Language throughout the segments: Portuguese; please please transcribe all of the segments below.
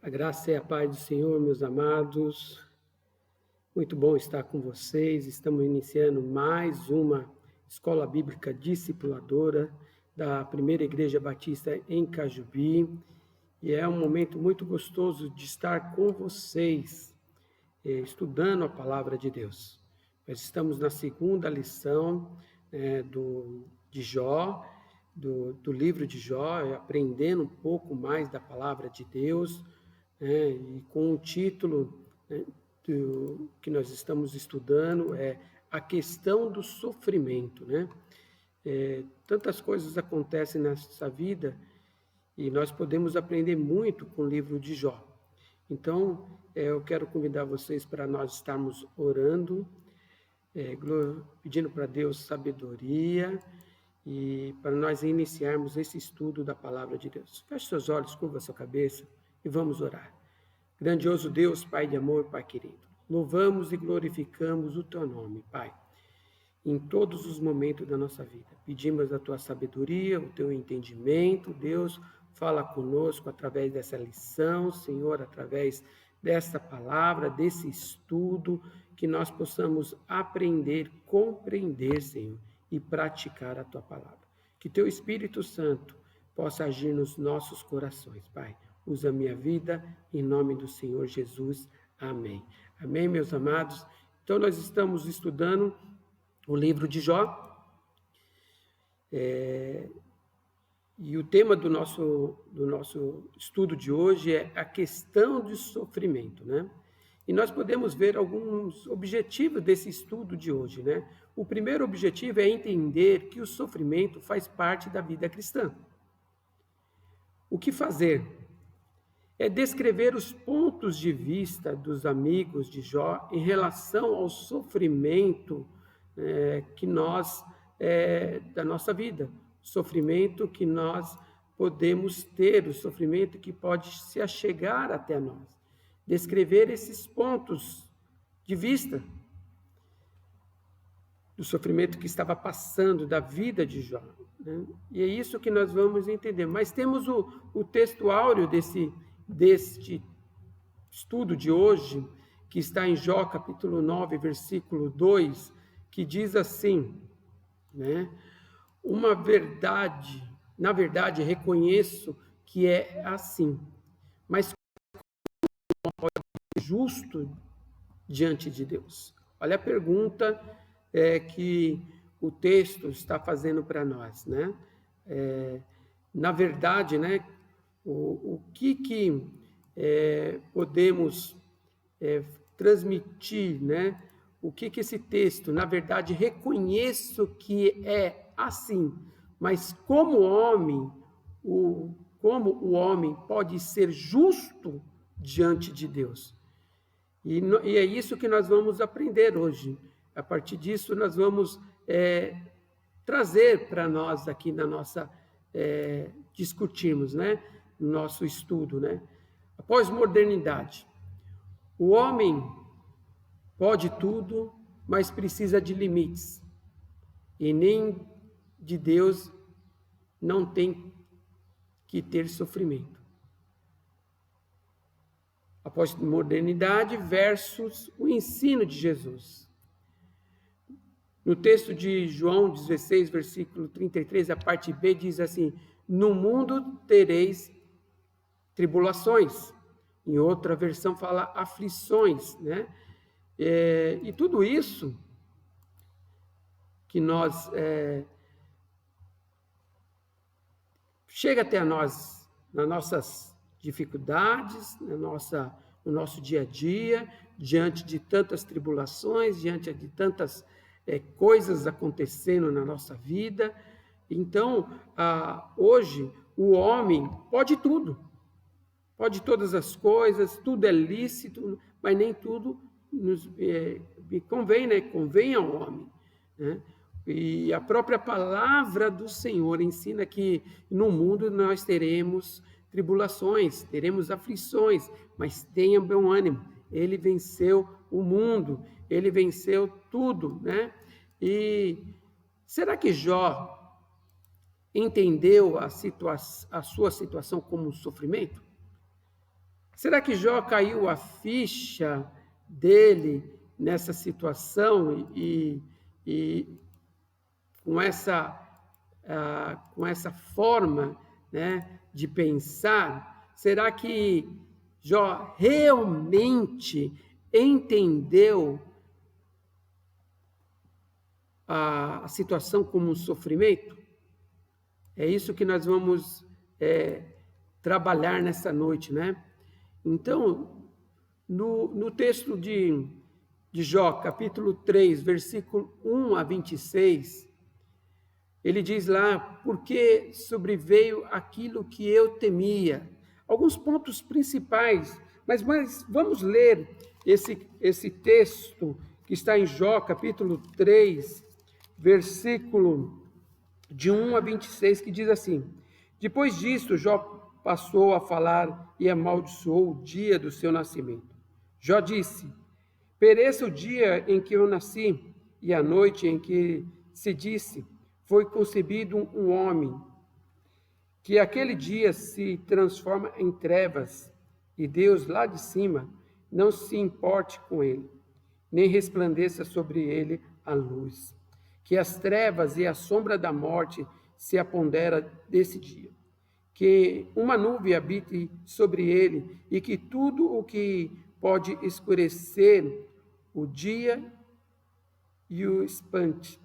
A graça e a paz do Senhor, meus amados. Muito bom estar com vocês. Estamos iniciando mais uma escola bíblica discipuladora da Primeira Igreja Batista em Cajubi. E é um momento muito gostoso de estar com vocês, estudando a palavra de Deus. Nós estamos na segunda lição de Jó, do livro de Jó, aprendendo um pouco mais da palavra de Deus, e com o título que nós estamos estudando é a questão do sofrimento, tantas coisas acontecem nessa vida e nós podemos aprender muito com o livro de Jó. Então, eu quero convidar vocês para nós estarmos orando, pedindo para Deus sabedoria e para nós iniciarmos esse estudo da palavra de Deus. Feche seus olhos, curva sua cabeça e vamos orar. Grandioso Deus, Pai de amor, Pai querido, louvamos e glorificamos o Teu nome, Pai, em todos os momentos da nossa vida. Pedimos a Tua sabedoria, o Teu entendimento. Deus, fala conosco através dessa lição, Senhor, através dessa palavra, desse estudo, que nós possamos aprender, compreender, Senhor, e praticar a Tua palavra. Que Teu Espírito Santo possa agir nos nossos corações, Pai. Usa a minha vida, em nome do Senhor Jesus. Amém. Amém, meus amados? Então, nós estamos estudando o livro de Jó. E o tema do nosso estudo de hoje é a questão do sofrimento, E nós podemos ver alguns objetivos desse estudo de hoje, O primeiro objetivo é entender que o sofrimento faz parte da vida cristã. O que fazer? É descrever os pontos de vista dos amigos de Jó em relação ao sofrimento da nossa vida, sofrimento que nós podemos ter, o sofrimento que pode se achegar até nós. Descrever esses pontos de vista do sofrimento que estava passando da vida de Jó. E é isso que nós vamos entender. Mas temos o texto áureo deste estudo de hoje, que está em Jó, capítulo 9, versículo 2, que diz assim, na verdade, reconheço que é assim, mas como pode ser justo diante de Deus? Olha a pergunta que o texto está fazendo para nós, na verdade, o que podemos transmitir, O que esse texto, na verdade, reconheço que é assim, mas como o homem pode ser justo diante de Deus? E é isso que nós vamos aprender hoje. A partir disso, nós vamos trazer para nós aqui na nossa discutirmos, no nosso estudo, A pós-modernidade. O homem pode tudo, mas precisa de limites. E nem de Deus não tem que ter sofrimento. A pós-modernidade versus o ensino de Jesus. No texto de João 16, versículo 33, a parte B diz assim: no mundo tereis tribulações. Em outra versão fala aflições, E tudo isso que nós chega até nós nas nossas dificuldades, no nosso dia a dia, diante de tantas tribulações, diante de tantas coisas acontecendo na nossa vida. Então, hoje, o homem pode tudo, pode todas as coisas, tudo é lícito, mas nem tudo nos convém, convém ao homem, E a própria palavra do Senhor ensina que no mundo nós teremos tribulações, teremos aflições, mas tenha bom ânimo, ele venceu o mundo, ele venceu tudo, E será que Jó entendeu a sua situação como um sofrimento? Será que Jó caiu a ficha dele nessa situação e com essa forma, né, de pensar? Será que Jó realmente entendeu a situação como um sofrimento? É isso que nós vamos trabalhar nessa noite, né? Então, no texto de Jó, capítulo 3, versículo 1 a 26, ele diz lá: porque sobreveio aquilo que eu temia. Alguns pontos principais, mas vamos ler esse texto que está em Jó, capítulo 3, versículo de 1 a 26, que diz assim: depois disto, Jó passou a falar e amaldiçoou o dia do seu nascimento. Jó disse: pereça o dia em que eu nasci, e a noite em que se disse, foi concebido um homem, que aquele dia se transforma em trevas, e Deus lá de cima não se importe com ele, nem resplandeça sobre ele a luz. Que as trevas e a sombra da morte se apondera desse dia. Que uma nuvem habite sobre ele, e que tudo o que pode escurecer o dia e o espante.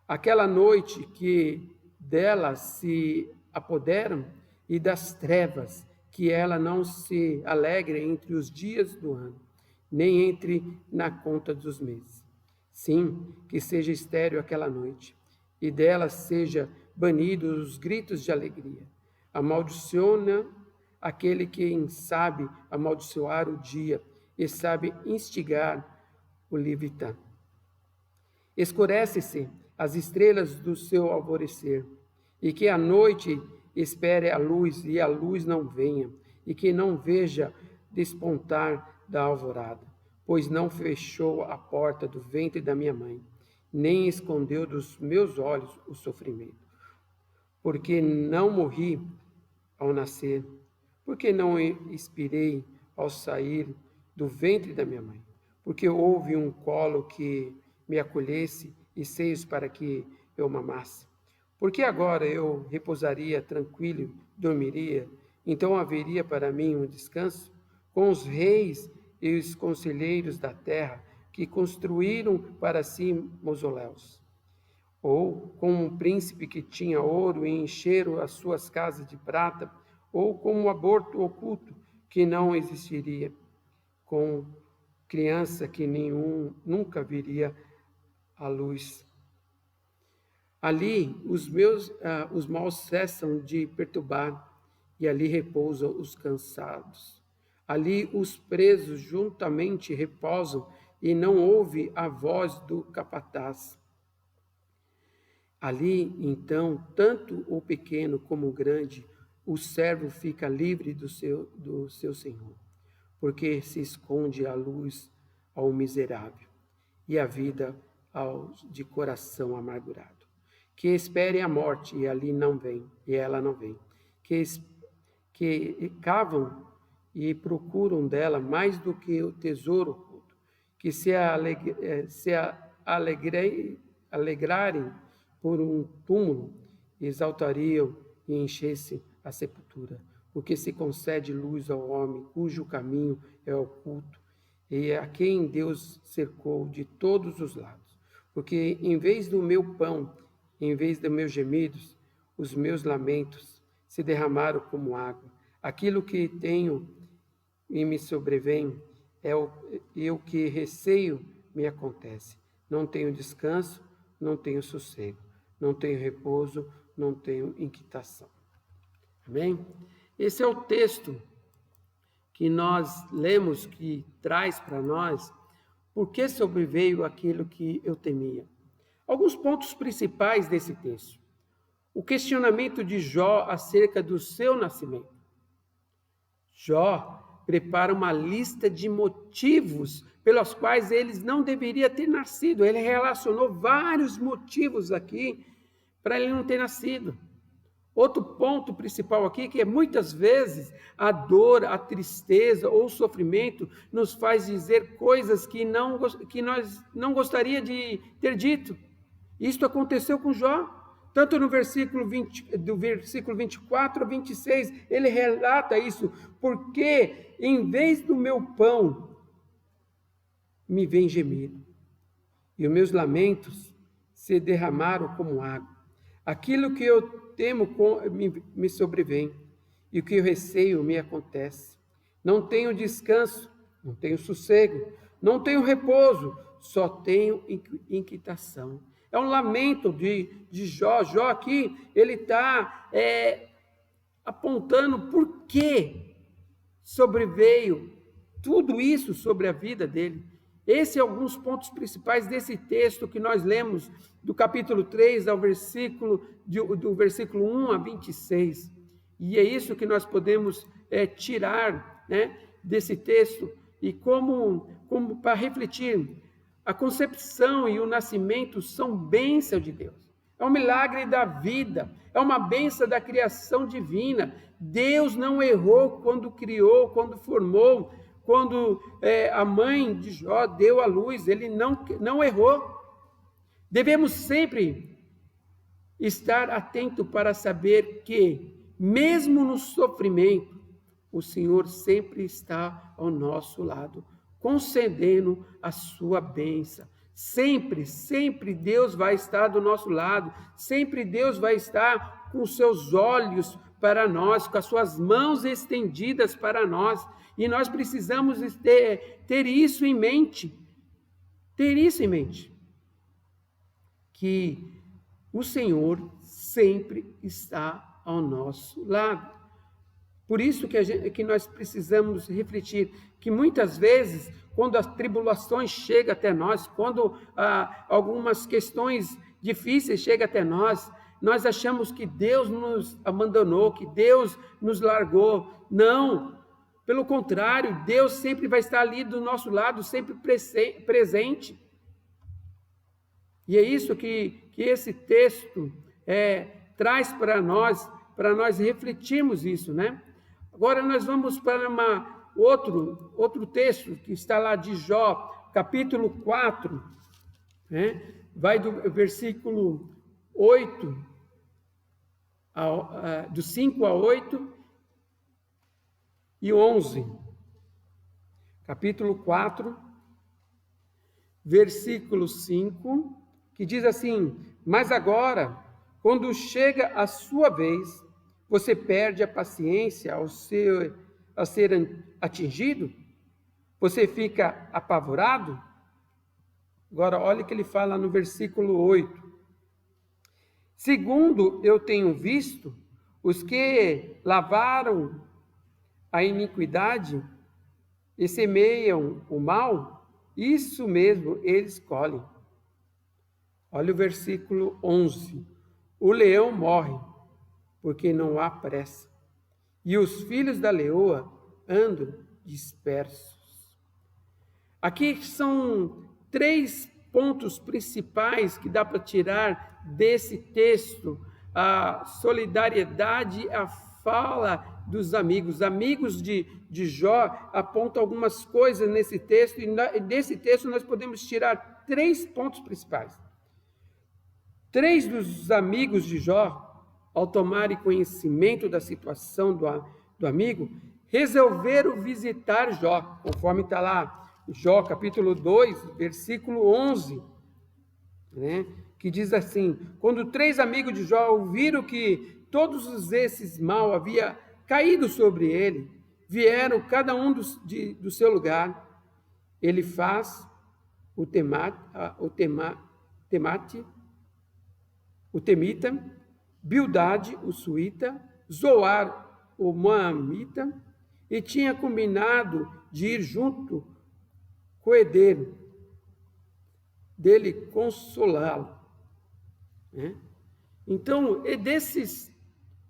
Aquela noite que dela se apoderam, e das trevas, que ela não se alegre entre os dias do ano, nem entre na conta dos meses. Sim, que seja estéril aquela noite, e dela seja banidos os gritos de alegria. Amaldiçoa aquele que sabe amaldiçoar o dia e sabe instigar o Leviatã. Escurece-se as estrelas do seu alvorecer, e que a noite espere a luz e a luz não venha, e que não veja despontar da alvorada, pois não fechou a porta do ventre da minha mãe, nem escondeu dos meus olhos o sofrimento. Porque não morri ao nascer, porque não expirei ao sair do ventre da minha mãe, porque houve um colo que me acolhesse e seios para que eu mamasse. Porque agora eu repousaria tranquilo, dormiria, então haveria para mim um descanso, com os reis e os conselheiros da terra, que construíram para si mausoléus. Ou como um príncipe que tinha ouro e encheram as suas casas de prata, ou como um aborto oculto que não existiria, com criança que nunca viria à luz. Ali os maus cessam de perturbar, e ali repousam os cansados. Ali os presos juntamente repousam, e não ouve a voz do capataz. Ali, então, tanto o pequeno como o grande, o servo fica livre do seu senhor, porque se esconde a luz ao miserável e a vida aos de coração amargurado. Que esperem a morte e ali não vem, e ela não vem. Que cavam e procuram dela mais do que o tesouro oculto. Que se alegrarem por um túmulo, exaltariam e enchessem a sepultura, porque se concede luz ao homem, cujo caminho é oculto, e a quem Deus cercou de todos os lados. Porque em vez do meu pão, em vez dos meus gemidos, os meus lamentos se derramaram como água. Aquilo que tenho e me sobrevém é o que receio me acontece. Não tenho descanso, não tenho sossego. Não tenho repouso, não tenho inquietação. Amém? Esse é o texto que nós lemos, que traz para nós por que sobreveio aquilo que eu temia. Alguns pontos principais desse texto. O questionamento de Jó acerca do seu nascimento. Jó prepara uma lista de motivos pelos quais ele não deveria ter nascido. Ele relacionou vários motivos aqui para ele não ter nascido. Outro ponto principal aqui, que é muitas vezes a dor, a tristeza ou o sofrimento nos faz dizer coisas que nós não gostaria de ter dito. Isto aconteceu com Jó. Tanto no versículo 24 a 26, ele relata isso. Porque em vez do meu pão, me vem gemido, e os meus lamentos se derramaram como água. Aquilo que eu temo me sobrevém, e o que eu receio me acontece. Não tenho descanso, não tenho sossego, não tenho repouso, só tenho inquietação. É um lamento de Jó. Jó aqui, ele está apontando por que sobreveio tudo isso sobre a vida dele. Esses são alguns pontos principais desse texto que nós lemos do capítulo 3 do versículo 1 a 26. E é isso que nós podemos tirar, né, desse texto e como para refletir. A concepção e o nascimento são bênção de Deus. É um milagre da vida, é uma bênção da criação divina. Deus não errou quando criou, quando formou, quando a mãe de Jó deu à luz, ele não errou. Devemos sempre estar atento para saber que, mesmo no sofrimento, o Senhor sempre está ao nosso lado, concedendo a sua bênção. Sempre, sempre Deus vai estar do nosso lado, sempre Deus vai estar com os seus olhos para nós, com as suas mãos estendidas para nós, e nós precisamos ter isso em mente, que o Senhor sempre está ao nosso lado. Por isso que nós precisamos refletir que muitas vezes, quando as tribulações chegam até nós, quando algumas questões difíceis chegam até nós achamos que Deus nos abandonou, que Deus nos largou. Não, pelo contrário, Deus sempre vai estar ali do nosso lado, sempre presente. E é isso que esse texto traz para nós refletirmos isso, né? Agora nós vamos para outro texto que está lá de Jó, capítulo 4, né? Vai do versículo 8, do 5 a 8 e 11. Capítulo 4, versículo 5, que diz assim: mas agora, quando chega a sua vez, você perde a paciência ao ser atingido? Você fica apavorado? Agora, olha o que ele fala no versículo 8. Segundo eu tenho visto, os que lavaram a iniquidade e semeiam o mal, isso mesmo eles colhem. Olha o versículo 11. O leão morre, porque não há pressa, e os filhos da leoa andam dispersos. Aqui são 3 pontos principais que dá para tirar desse texto: a solidariedade, a fala dos amigos. Os amigos de Jó apontam algumas coisas nesse texto, e desse texto nós podemos tirar 3 pontos principais. 3 dos amigos de Jó, ao tomarem conhecimento da situação do amigo, resolveram visitar Jó, conforme está lá, Jó capítulo 2, versículo 11, né? Que diz assim: quando 3 amigos de Jó ouviram que todos esses mal havia caído sobre ele, vieram cada um do seu lugar. Ele faz o temita, Bildade, o suíta, Zoar, o moamita, e tinha combinado de ir junto com o herdeiro dele consolá-lo, né? Então,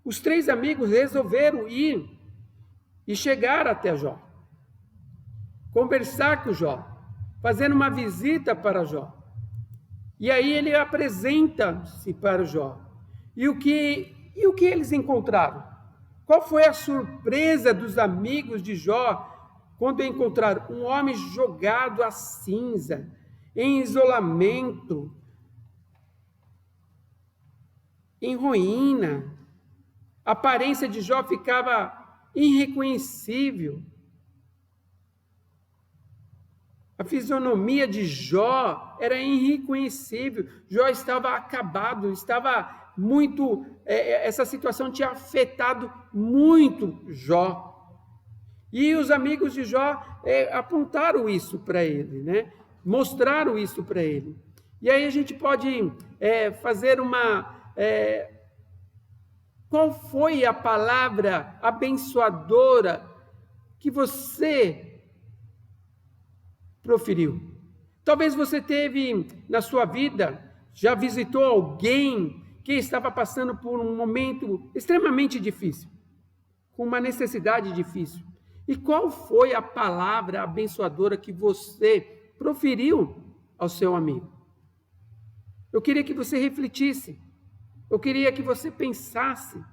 os 3 amigos resolveram ir e chegar até Jó, conversar com Jó, fazendo uma visita para Jó. E aí ele apresenta-se para Jó. E o que E o que eles encontraram? Qual foi a surpresa dos amigos de Jó quando encontraram um homem jogado à cinza, em isolamento, em ruína? A aparência de Jó ficava irreconhecível. A fisionomia de Jó era irreconhecível. Jó estava acabado, estava muito... essa situação tinha afetado muito Jó. E os amigos de Jó apontaram isso para ele, né? Mostraram isso para ele. E aí a gente pode fazer uma... qual foi a palavra abençoadora que você proferiu? Talvez você teve na sua vida, já visitou alguém que estava passando por um momento extremamente difícil, com uma necessidade difícil. E qual foi a palavra abençoadora que você proferiu ao seu amigo? Eu queria que você refletisse, eu queria que você pensasse,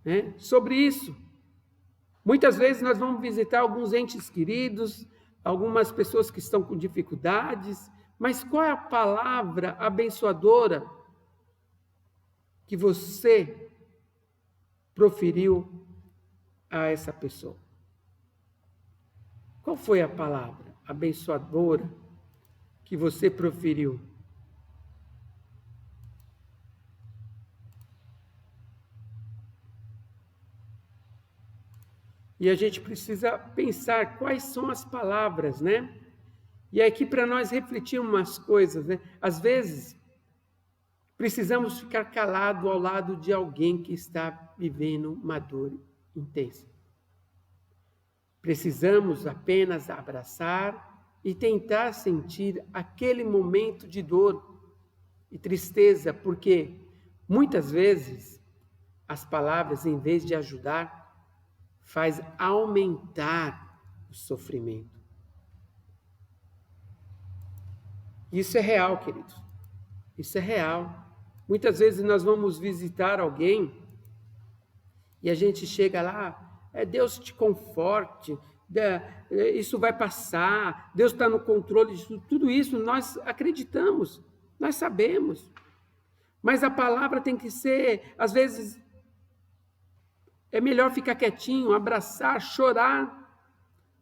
né, sobre isso. Muitas vezes nós vamos visitar alguns entes queridos, algumas pessoas que estão com dificuldades, mas qual é a palavra abençoadora que você proferiu a essa pessoa? Qual foi a palavra abençoadora que você proferiu? E a gente precisa pensar quais são as palavras, né? E aqui para nós refletir umas coisas, né? Às vezes, precisamos ficar calado ao lado de alguém que está vivendo uma dor intensa. Precisamos apenas abraçar e tentar sentir aquele momento de dor e tristeza, porque muitas vezes as palavras, em vez de ajudar, faz aumentar o sofrimento. Isso é real, queridos. Isso é real. Muitas vezes nós vamos visitar alguém e a gente chega lá, Deus te conforte, isso vai passar, Deus está no controle disso. Tudo isso nós acreditamos, nós sabemos. Mas a palavra tem que ser, às vezes, é melhor ficar quietinho, abraçar, chorar,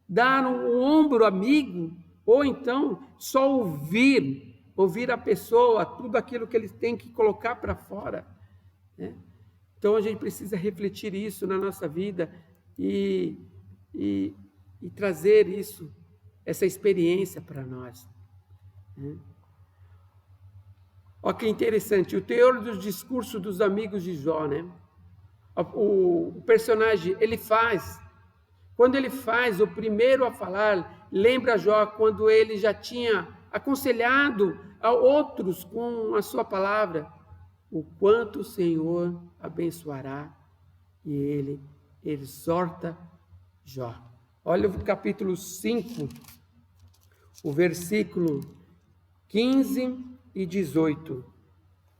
dar um ombro amigo, ou então só ouvir a pessoa, tudo aquilo que eles têm que colocar para fora, né? Então a gente precisa refletir isso na nossa vida e trazer isso, essa experiência para nós, né? Olha que interessante, o teor dos discursos dos amigos de Jó, né? O personagem, quando ele faz o primeiro a falar, lembra Jó quando ele já tinha aconselhado a outros com a sua palavra, o quanto o Senhor abençoará, e ele exorta Jó. Olha o capítulo 5, o versículo 15 e 18,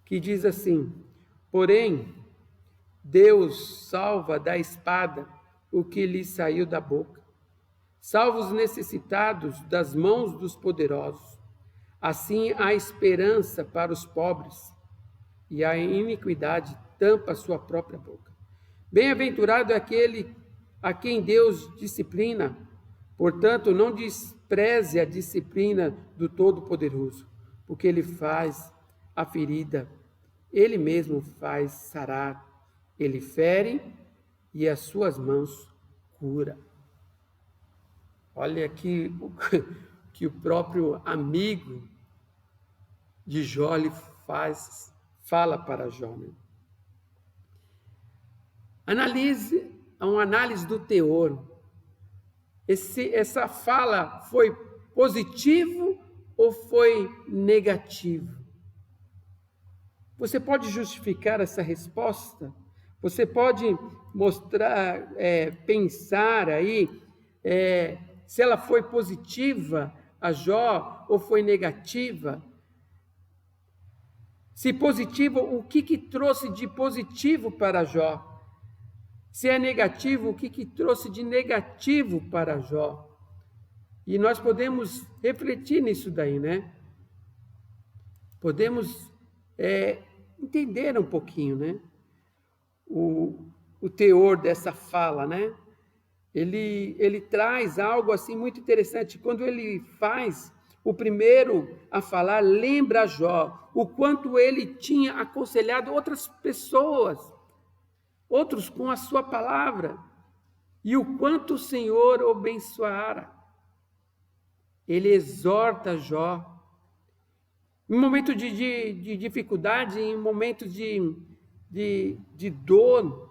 que diz assim: porém, Deus salva da espada o que lhe saiu da boca, salva os necessitados das mãos dos poderosos. Assim há esperança para os pobres, e a iniquidade tampa a sua própria boca. Bem-aventurado é aquele a quem Deus disciplina, portanto, não despreze a disciplina do Todo-Poderoso, porque ele faz a ferida, ele mesmo faz sarar. Ele fere e as suas mãos cura. Olha aqui que o próprio amigo de Jó lhe fala para Jó, né? Uma análise do teor. Essa fala foi positivo ou foi negativo? Você pode justificar essa resposta? Você pode mostrar, pensar aí, se ela foi positiva a Jó ou foi negativa? Se positivo, o que trouxe de positivo para Jó? Se é negativo, o que trouxe de negativo para Jó? E nós podemos refletir nisso daí, né? Podemos entender um pouquinho, né? O teor dessa fala, né? Ele traz algo assim muito interessante. Quando ele faz o primeiro a falar, lembra Jó o quanto ele tinha aconselhado outras pessoas, outros com a sua palavra, e o quanto o Senhor o abençoara. Ele exorta Jó. Em momentos de dificuldade, em momentos de dor,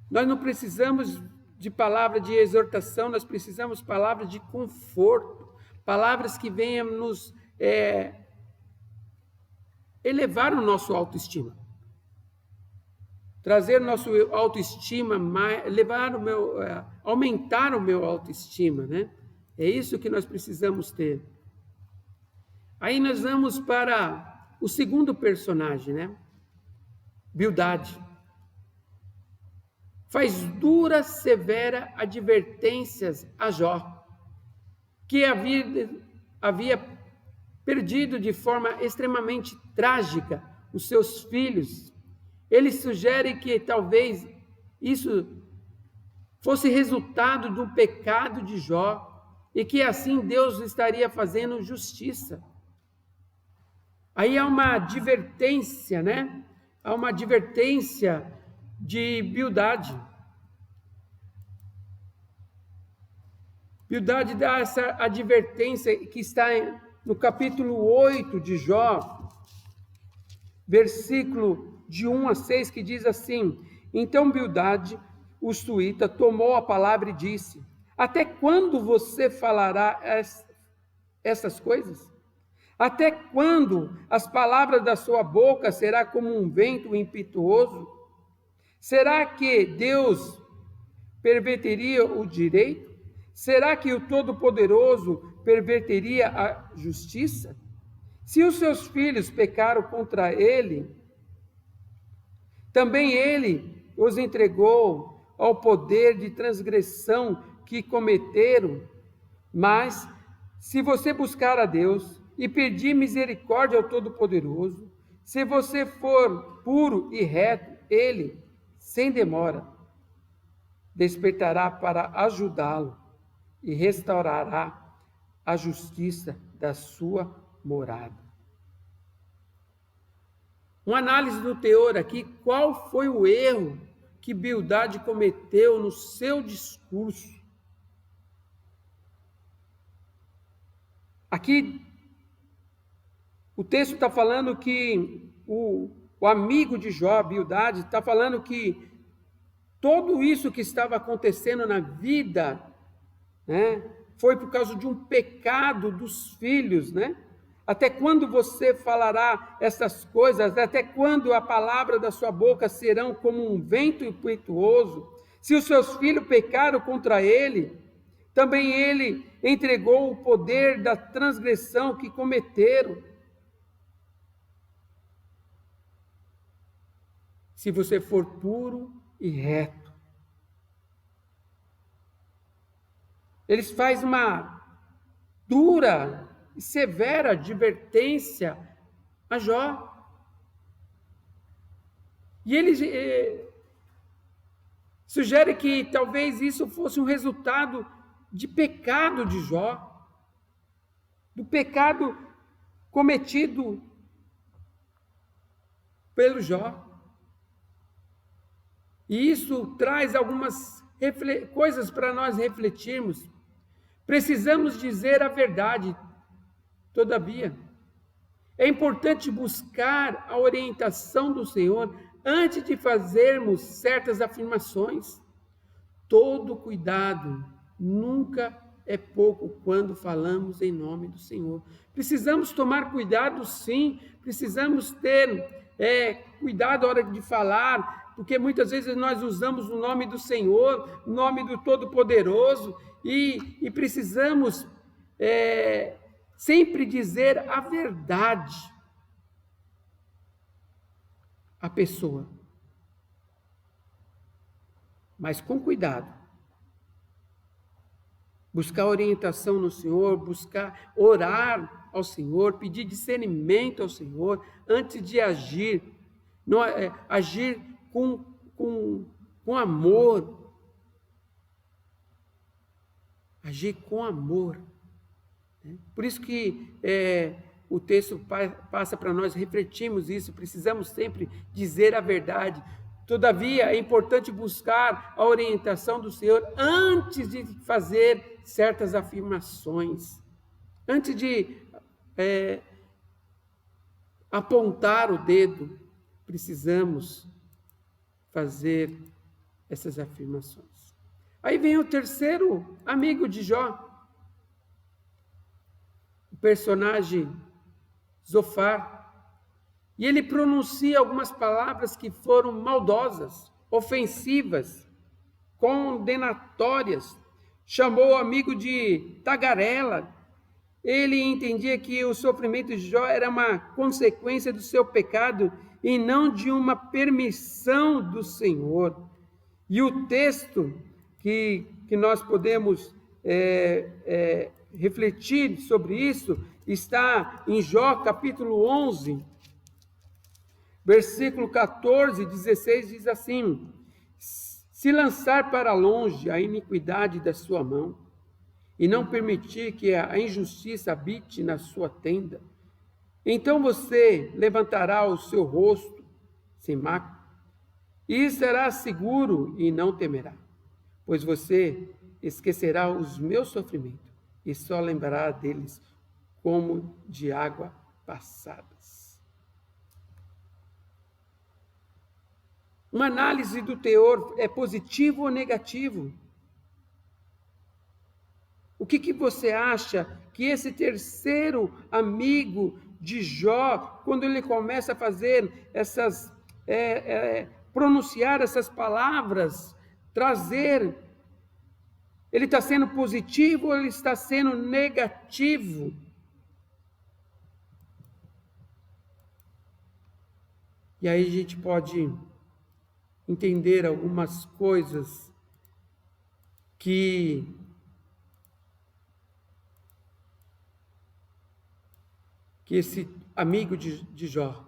nós não precisamos de palavra de exortação, nós precisamos de palavras de conforto, palavras que venham nos elevar o nosso autoestima, trazer o nosso autoestima, aumentar o meu autoestima, né? É isso que nós precisamos ter. Aí nós vamos para o segundo personagem, né? Bildade. Faz duras, severa advertências a Jó, que havia perdido de forma extremamente trágica os seus filhos. Ele sugere que talvez isso fosse resultado do pecado de Jó e que assim Deus estaria fazendo justiça. Aí há uma advertência, né? Há uma advertência de Bildade. Bildade dá essa advertência que está no capítulo 8 de Jó, versículo de 1 a 6, que diz assim: Então Bildade, o suíta, tomou a palavra e disse: Até quando você falará essas coisas? Até quando as palavras da sua boca será como um vento impetuoso? Será que Deus perverteria o direito? Será que o Todo-Poderoso perverteria a justiça? Se os seus filhos pecaram contra ele, também ele os entregou ao poder de transgressão que cometeram. Mas, se você buscar a Deus e pedir misericórdia ao Todo-Poderoso, se você for puro e reto, ele, sem demora, despertará para ajudá-lo e restaurará a justiça da sua morada. Uma análise do teor aqui: qual foi o erro que Bildade cometeu no seu discurso? Aqui o texto está falando que o amigo de Jó, Bildade, está falando que tudo isso que estava acontecendo na vida, né, foi por causa de um pecado dos filhos, né? Até quando você falará essas coisas? Até quando a palavra da sua boca serão como um vento impetuoso? Se os seus filhos pecaram contra ele, também ele entregou o poder da transgressão que cometeram. Se você for puro e reto. Eles fazem uma dura e severa advertência a Jó. E ele sugere que talvez isso fosse um resultado de pecado de Jó, do pecado cometido pelo Jó. E isso traz algumas coisas para nós refletirmos. Precisamos dizer a verdade, todavia. É importante buscar a orientação do Senhor antes de fazermos certas afirmações. Todo cuidado nunca é pouco quando falamos em nome do Senhor. Precisamos tomar cuidado, sim. Precisamos ter cuidado na hora de falar, porque muitas vezes nós usamos o nome do Senhor, o nome do Todo-Poderoso, e precisamos sempre dizer a verdade. a pessoa, mas com cuidado. Buscar orientação no Senhor, buscar orar ao Senhor, pedir discernimento ao Senhor antes de agir. Não, agir com amor. Agir com amor. Por isso que o texto passa para nós, refletimos isso, precisamos sempre dizer a verdade. Todavia, é importante buscar a orientação do Senhor antes de fazer certas afirmações, antes de apontar o dedo, precisamos fazer essas afirmações. Aí vem o terceiro amigo de Jó, o personagem Zofar. E ele pronuncia algumas palavras que foram maldosas, ofensivas, condenatórias. Chamou o amigo de tagarela. Ele entendia que o sofrimento de Jó era uma consequência do seu pecado e não de uma permissão do Senhor. E o texto que nós podemos refletir sobre isso está em Jó capítulo 11, versículo 14 e 16, diz assim: se lançar para longe a iniquidade da sua mão, e não permitir que a injustiça habite na sua tenda, então você levantará o seu rosto sem mácula, e será seguro e não temerá, pois você esquecerá os meus sofrimentos, e só lembrará deles como de água passadas. Uma análise do teor é positivo ou negativo? O que você acha que esse terceiro amigo de Jó, quando ele começa a fazer essas, pronunciar essas palavras, trazer, ele está sendo positivo ou ele está sendo negativo? E aí a gente pode entender algumas coisas que esse amigo de Jó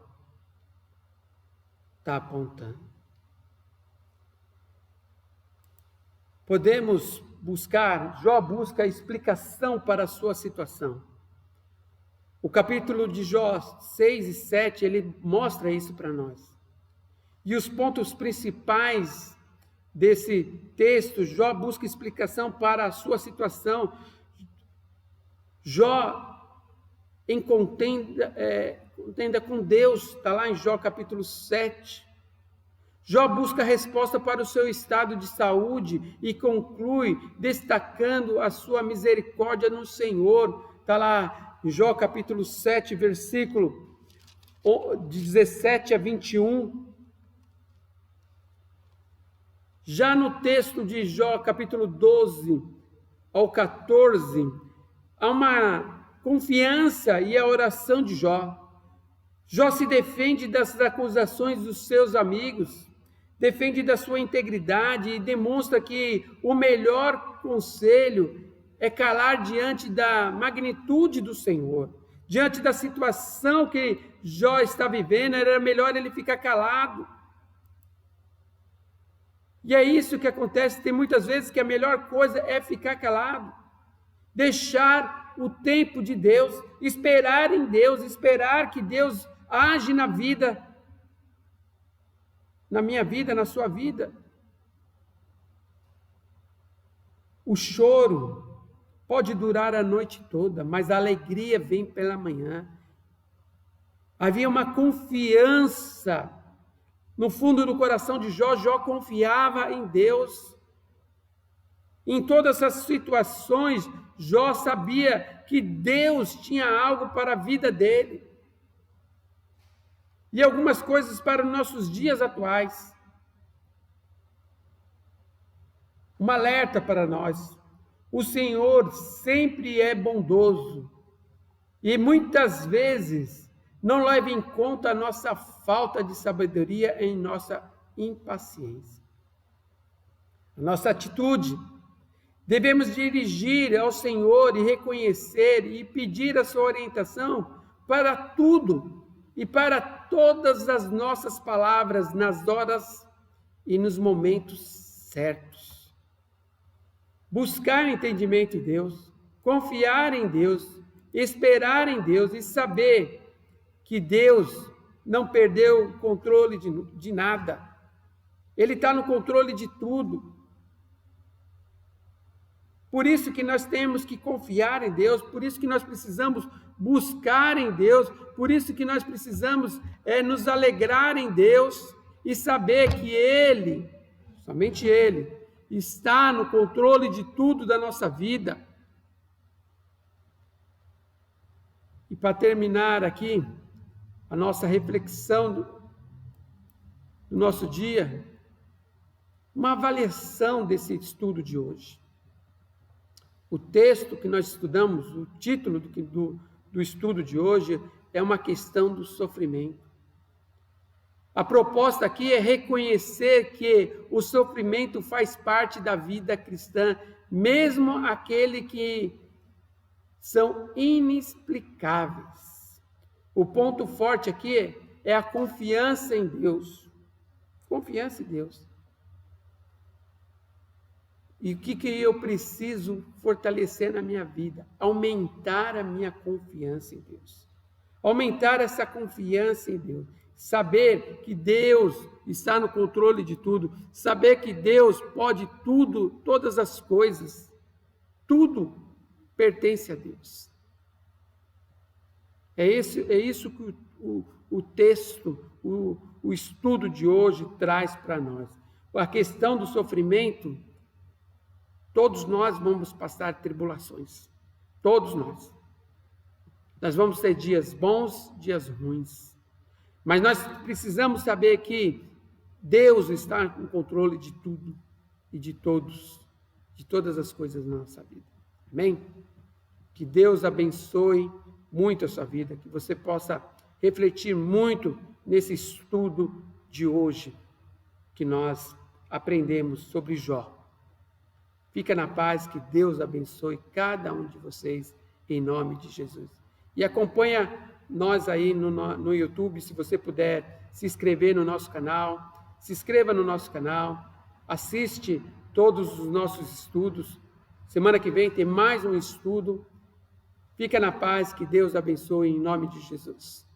está apontando. Podemos buscar, Jó busca explicação para a sua situação. O capítulo de Jó 6 e 7, ele mostra isso para nós. E os pontos principais desse texto, Jó busca explicação para a sua situação. Jó em contenda com Deus, está lá em Jó capítulo 7. Jó busca resposta para o seu estado de saúde e conclui destacando a sua misericórdia no Senhor. Está lá em Jó capítulo 7, versículo 17 a 21. Já no texto de Jó, capítulo 12 ao 14, há uma confiança e a oração de Jó. Jó se defende das acusações dos seus amigos, defende da sua integridade e demonstra que o melhor conselho é calar diante da magnitude do Senhor. Diante da situação que Jó está vivendo, era melhor ele ficar calado. E é isso que acontece, tem muitas vezes que a melhor coisa é ficar calado, deixar o tempo de Deus, esperar em Deus, esperar que Deus age na vida, na minha vida, na sua vida. O choro pode durar a noite toda, mas a alegria vem pela manhã. Havia uma confiança no fundo do coração de Jó. Jó confiava em Deus. Em todas essas situações, Jó sabia que Deus tinha algo para a vida dele. E algumas coisas para os nossos dias atuais. Um alerta para nós. O Senhor sempre é bondoso. E muitas vezes Não leve em conta a nossa falta de sabedoria em nossa impaciência. A nossa atitude. Devemos dirigir ao Senhor e reconhecer e pedir a sua orientação para tudo e para todas as nossas palavras nas horas e nos momentos certos. Buscar entendimento em Deus, confiar em Deus, esperar em Deus e saber que Deus não perdeu o controle de nada. Ele está no controle de tudo. Por isso que nós temos que confiar em Deus, por isso que nós precisamos buscar em Deus, por isso que nós precisamos nos alegrar em Deus e saber que Ele, somente Ele, está no controle de tudo da nossa vida. E para terminar aqui, a nossa reflexão do nosso dia, uma avaliação desse estudo de hoje. O texto que nós estudamos, o título do estudo de hoje é uma questão do sofrimento. A proposta aqui é reconhecer que o sofrimento faz parte da vida cristã, mesmo aquele que são inexplicáveis. O ponto forte aqui é a confiança em Deus. Confiança em Deus. E o que eu preciso fortalecer na minha vida? Aumentar a minha confiança em Deus. Aumentar essa confiança em Deus. Saber que Deus está no controle de tudo. Saber que Deus pode tudo, todas as coisas. Tudo pertence a Deus. É isso que o texto, o estudo de hoje traz para nós. A questão do sofrimento. Todos nós vamos passar tribulações. Todos nós. Nós vamos ter dias bons, dias ruins. Mas nós precisamos saber que Deus está no controle de tudo e de todos, de todas as coisas na nossa vida. Amém? Que Deus abençoe muito a sua vida, que você possa refletir muito nesse estudo de hoje que nós aprendemos sobre Jó. Fica na paz, que Deus abençoe cada um de vocês, em nome de Jesus. E acompanha nós aí no YouTube, se você puder se inscrever no nosso canal, se inscreva no nosso canal, assiste todos os nossos estudos. Semana que vem tem mais um estudo. Fica na paz, que Deus abençoe em nome de Jesus.